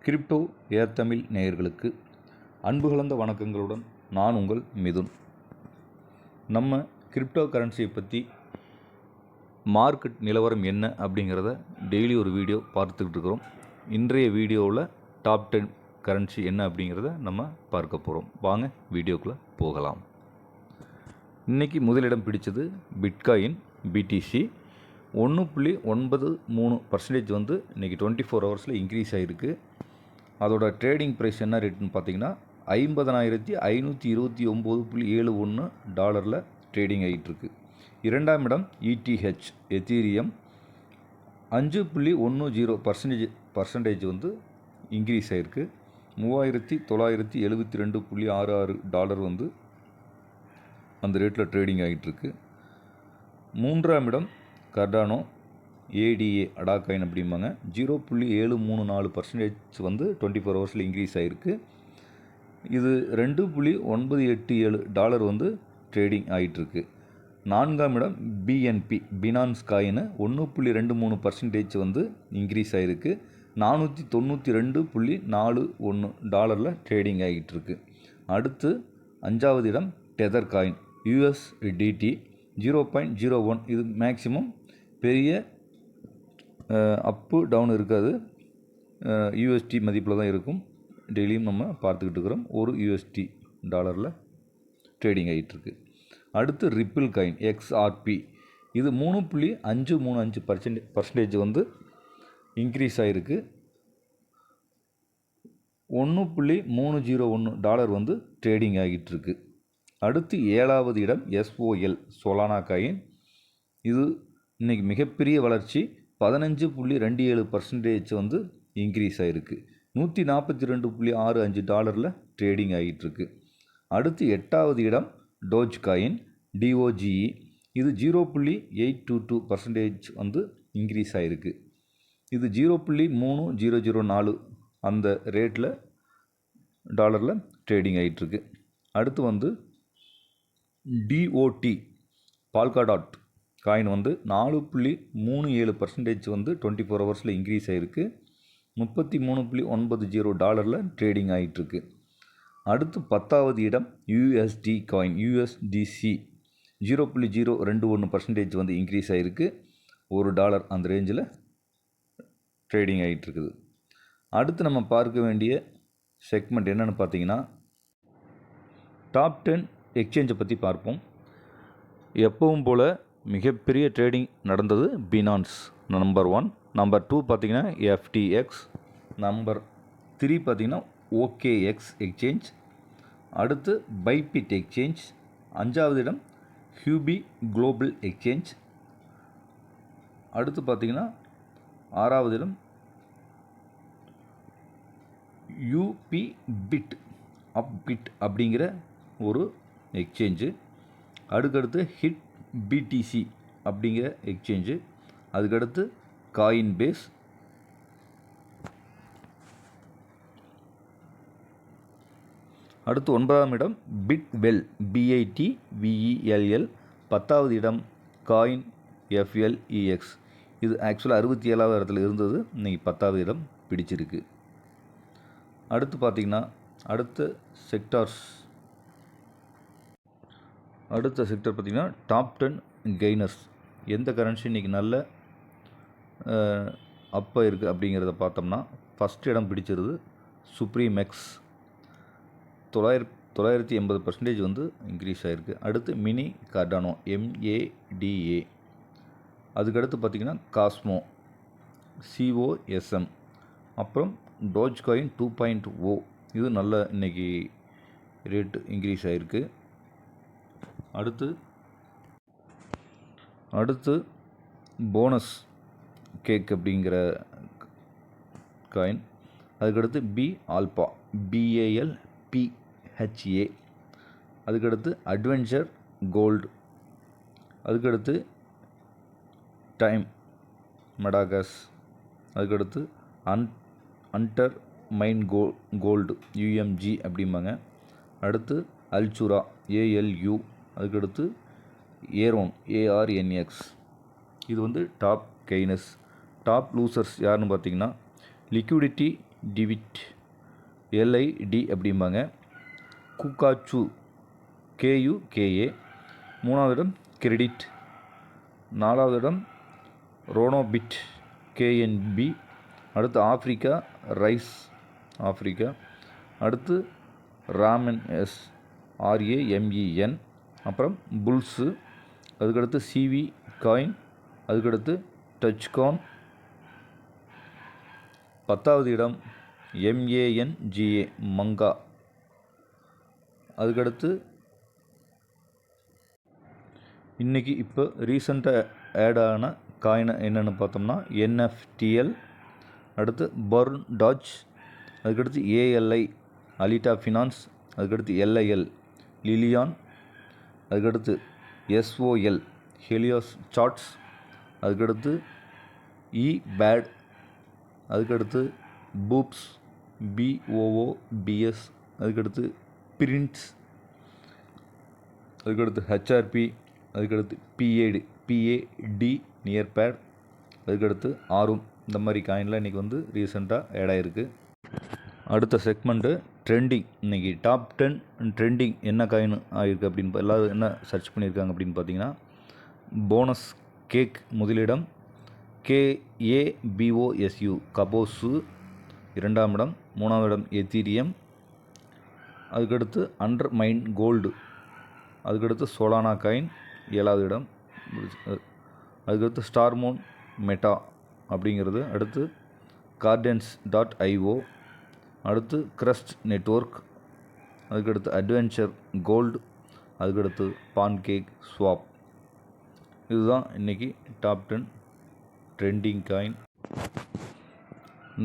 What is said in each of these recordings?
Crypto ஏர்தமிழ் நேயர்களுக்கு அன்பு கலந்த வணக்கங்களுடன் நான் உங்கள் மிதுன். நம்ம கிரிப்டோ கரன்சியை பற்றி மார்க்கெட் நிலவரம் என்ன அப்படிங்கிறத டெய்லி ஒரு வீடியோ பார்த்துக்கிட்டு இருக்கிறோம். இன்றைய வீடியோவில் டாப் 10 கரன்சி என்ன அப்படிங்கிறத நம்ம பார்க்க போகிறோம். வாங்க வீடியோக்குள்ளே போகலாம். இன்றைக்கி முதலிடம் பிடிச்சது பிட்காயின் BTC 1.93% வந்து இன்றைக்கி 24 ஹவர்ஸில் இன்க்ரீஸ் ஆகிருக்கு. அதோட ட்ரேடிங் ப்ரைஸ் என்ன ரேட்டுன்னு பார்த்தீங்கன்னா $50,529.71 ட்ரேடிங் ஆகிட்டுருக்கு. இரண்டாம் இடம் ETH எத்தீரியம் 5.10% வந்து இன்க்ரீஸ் ஆகிருக்கு. $3,972.66 வந்து அந்த ரேட்டில் ட்ரேடிங் ஆகிட்டுருக்கு. மூன்றாம் இடம் கர்டானோ ADA அடாகாயின் அப்படிம்பாங்க 0.734% வந்து 24 ஹவர்ஸில் இன்க்ரீஸ் ஆகிருக்கு. இது $2.987 வந்து ட்ரேடிங் ஆகிட்டுருக்கு. நான்காம் இடம் BNP பினான்ஸ் காயின் 1.23% வந்து இன்க்ரீஸ் ஆகிருக்கு. $492.41 ட்ரேடிங் ஆகிட்டுருக்கு. அடுத்து அஞ்சாவது இடம் டெதர் காயின் USDT 0.01. இது மேக்ஸிமம் பெரிய அப்பு டவுன் இருக்காது, USD மதிப்பில் தான் இருக்கும். டெய்லியும் நம்ம பார்த்துக்கிட்டு இருக்கிறோம். ஒரு USD டாலரில் ட்ரேடிங் ஆகிட்டுருக்கு. அடுத்து ரிப்பிள் காயின் XRP இது 3.535% வந்து இன்க்ரீஸ் ஆகிருக்கு. $1.301 வந்து ட்ரேடிங் ஆகிட்டுருக்கு. அடுத்து ஏழாவது இடம் SOL சொலானா காயின். இது இன்றைக்கி மிகப்பெரிய வளர்ச்சி 15.27% வந்து இன்க்ரீஸ் ஆகிருக்கு. $142.65 ட்ரேடிங் ஆகிட்டுருக்கு. அடுத்து எட்டாவது இடம் டோஜ் காயின் DOGE. இது 0.822% வந்து இன்க்ரீஸ் ஆகிருக்கு. இது 0.3004 அந்த ரேட்டில் டாலரில் ட்ரேடிங் ஆகிட்டுருக்கு. அடுத்து வந்து DOT பால்காடாட் காயின் வந்து 4.37% வந்து 24 ஹவர்ஸில் இன்க்ரீஸ் ஆகிருக்கு. $33.90 ட்ரேடிங் ஆகிட்டுருக்கு. அடுத்து பத்தாவது இடம் USD காயின் USDC 0.021% வந்து இன்க்ரீஸ் ஆகிருக்கு. $1 அந்த ரேஞ்சில் ட்ரேடிங் ஆகிட்டுருக்குது. அடுத்து நம்ம பார்க்க வேண்டிய செக்மெண்ட் என்னென்னு பார்த்தீங்கன்னா டாப் 10 எக்ஸ்சேஞ்சை பற்றி பார்ப்போம். எப்பவும் போல் மிகப்பெரிய ட்ரேடிங் நடந்தது பினான்ஸ் நம்பர் 1. நம்பர் 2 பார்த்திங்கன்னா FTX. நம்பர் 3 பார்த்திங்கன்னா OKX எக்ஸ்சேஞ்ச். அடுத்து பைபிட் எக்ஸ்சேஞ்ச். அஞ்சாவது இடம் ஹியூபி குளோபல் எக்ஸ்சேஞ்ச். அடுத்து பார்த்திங்கன்னா ஆறாவது இடம் UPBIT அப்படிங்கிற ஒரு எக்ஸ்சேஞ்சு. அதுக்கடுத்து ஹிட் BTC அப்படிங்கிற எக்ஸ்சேஞ்சு. அதுக்கடுத்து Coinbase. அடுத்து ஒன்பதாம் இடம் பிட்வெல் BITVELL. பத்தாவது இடம் காயின் FLEX. இது ஆக்சுவலாக 67வது இடத்துல இருந்தது, இன்றைக்கி 10வது இடம் பிடிச்சிருக்கு. அடுத்து பார்த்திங்கன்னா அடுத்த செக்டர் பார்த்திங்கன்னா டாப் 10 கெய்னர்ஸ். எந்த கரன்சி இன்றைக்கி நல்ல அப்போ இருக்குது அப்படிங்கிறத பார்த்தோம்னா ஃபஸ்ட் இடம் பிடிச்சிருது சுப்ரீமெக்ஸ் 980% வந்து இன்க்ரீஸ் ஆகிருக்கு. அடுத்து மினி கர்டானோ MADA. அதுக்கடுத்து பார்த்திங்கன்னா காஸ்மோ COSM. அப்புறம் டோஜ் காயின் 2.0. இது நல்ல இன்றைக்கி ரேட்டு இன்க்ரீஸ் ஆகிருக்கு. அடுத்து போனஸ் கேக் அப்படிங்கிற காயின். அதுக்கடுத்து ஆல்பா BALPHA. அதுக்கடுத்து அட்வென்ச்சர் கோல்டு. அதுக்கடுத்து டைம் மடாகஸ். அதுக்கடுத்து அண்டர் மைன் கோல்டு UMG அப்படிம்பாங்க. அடுத்து அல்சுரா ALU. அதுக்கடுத்து ஏரோன் ARNX. இது வந்து டாப் கெய்னர்ஸ். டாப் லூசர்ஸ் யாருன்னு பார்த்தீங்கன்னா லிக்விடிட்டி டிவிட் LID அப்படிம்பாங்க. குகாச்சு KUKA. 3வது இடம் கிரெடிட். 4வது இடம் ரோனோபிட் KNB. அடுத்து ஆஃப்ரிக்கா ரைஸ் ஆஃப்ரிக்கா. அடுத்து ராமன் RAMEN. அப்புறம் புல்ஸு. அதுக்கடுத்து CV காயின். அதுக்கடுத்து டச்கான். 10வது இடம் MANGA மங்கா. அதுக்கடுத்து இன்றைக்கி இப்போ ரீசண்டாக ஆட் ஆன காயின் என்னென்னு பார்த்தோம்னா NFTL. அடுத்து பர்ன் டாஜ். அதுக்கடுத்து ALI அலிட்டா ஃபினான்ஸ். அதுக்கடுத்து LIL லிலியான். அதுக்கடுத்து SOL ஹெலியோஸ் சார்ட்ஸ். அதுக்கடுத்து eBAD. அதுக்கடுத்து பூப்ஸ் BOOBS. அதுக்கடுத்து பிரிண்ட்ஸ். அதுக்கடுத்து HRP. அதுக்கடுத்து PAD நியர்பேட். அதுக்கடுத்து ஆரும். இந்த மாதிரி காயின்லாம் இன்றைக்கி வந்து ரீசெண்டாக ஆட் ஆகிருக்கு. அடுத்த செக்மெண்ட்டு ட்ரெண்டிங். இன்றைக்கி டாப் 10 ட்ரெண்டிங் என்ன காயின் ஆகிருக்கு அப்படின்னு எல்லோரும் என்ன சர்ச் பண்ணியிருக்காங்க அப்படின்னு பார்த்தீங்கன்னா போனஸ் கேக் முதலிடம். KABOSU கபோஸு 2ஆம் இடம். 3வது இடம் எத்தீரியம். அதுக்கடுத்து அண்டர் மைன் கோல்டு. அதுக்கடுத்து சோலானா காயின் 7வது இடம். அதுக்கடுத்து ஸ்டார்மோன் மெட்டா அப்படிங்கிறது. அடுத்து Cardens.io. அடுத்து க்ரஸ்ட் நெட்வொர்க். அதுக்கடுத்து அட்வென்ச்சர் கோல்டு. அதுக்கடுத்து பான்கேக் ஸ்வாப். இதுதான் இன்றைக்கி டாப் 10 ட்ரெண்டிங் காயின்.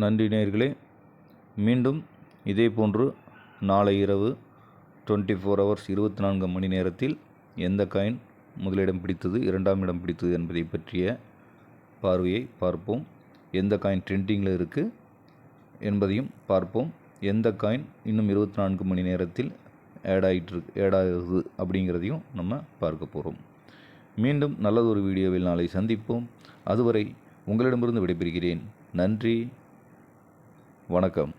நன்றி நேயர்களே. மீண்டும் இதே போன்று நாளை இரவு 24 hours 24 மணி நேரத்தில் எந்த காயின் முதலிடம் பிடித்தது, 2ஆம் இடம் பிடித்தது என்பதை பற்றிய பார்வையை பார்ப்போம். எந்த காயின் ட்ரெண்டிங்கில் இருக்குது என்பதையும் பார்ப்போம். எந்த காயின் இன்னும் 24 மணி நேரத்தில் ஆட் ஆகுது அப்படிங்கிறதையும் நம்ம பார்க்க போகிறோம். மீண்டும் நல்லதொரு வீடியோவில் நாளை சந்திப்போம். அதுவரை உங்களிடமிருந்து விடைபெறுகிறேன். நன்றி, வணக்கம்.